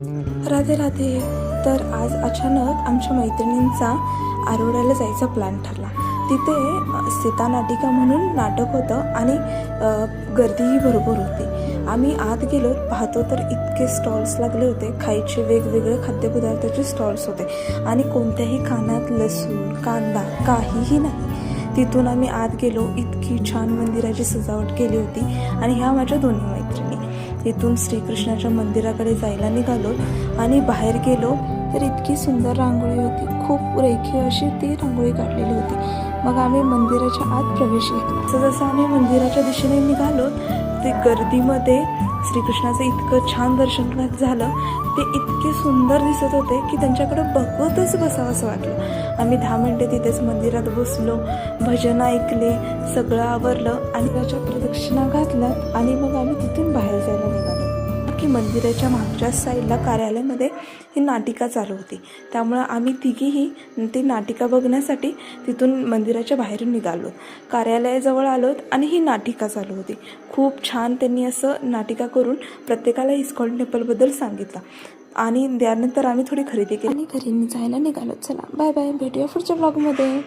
राधे राधे. तर आज अचानक आमच्या मैत्रिणींचा आरोड्याला जायचा प्लॅन ठरला. तिथे सीता नाटिका म्हणून नाटक होतं आणि गर्दीही भरपूर होती. आम्ही आत गेलो, पाहतो तर इतके स्टॉल्स लागले होते. खायचे वेगवेगळे खाद्यपदार्थाचे स्टॉल्स होते आणि कोणत्याही कानात लसूण कांदा काहीही नाही. तिथून आम्ही आत गेलो. इतकी छान मंदिराची सजावट केली होती आणि ह्या माझ्या दोन्ही मैत्रिणी. तिथून श्रीकृष्णाच्या मंदिराकडे जायला निघालो आणि बाहेर गेलो तर इतकी सुंदर रांगोळी होती. खूप रेखीव अशी ती रांगोळी काढलेली होती. मग आम्ही मंदिराच्या आत प्रवेश केला. जसं आम्ही मंदिराच्या दिशेने निघालो ते गर्दीमध्ये श्रीकृष्णाचं इतकं छान दर्शन झालं. ते इतके सुंदर दिसत होते की त्यांच्याकडे बघतच बसावं असं वाटलं. आम्ही 10 मिनिटे तिथेच मंदिरात बसलो, भजन ऐकले, सगळं आवरलं आणि त्याच्या प्रदक्षिणा घातल्या आणि मग आम्ही तिथून बाहेर जायला निघालो. की मंदिराच्या मागच्या साईडला कार्यालयामध्ये ही नाटिका चालू होती. त्यामुळं आम्ही तिघीही ती नाटिका बघण्यासाठी तिथून मंदिराच्या बाहेर निघालो. कार्यालयाजवळ आलोत आणि ही नाटिका चालू होती. खूप छान त्यांनी असं नाटिका करून प्रत्येकाला इस्कॉन टेम्पलबद्दल सांगितलं आणि त्यानंतर आम्ही थोडी खरेदी केली आणि घरी जायला निघालो. चला बाय बाय, भेटूया पुढच्या ब्लॉगमध्ये.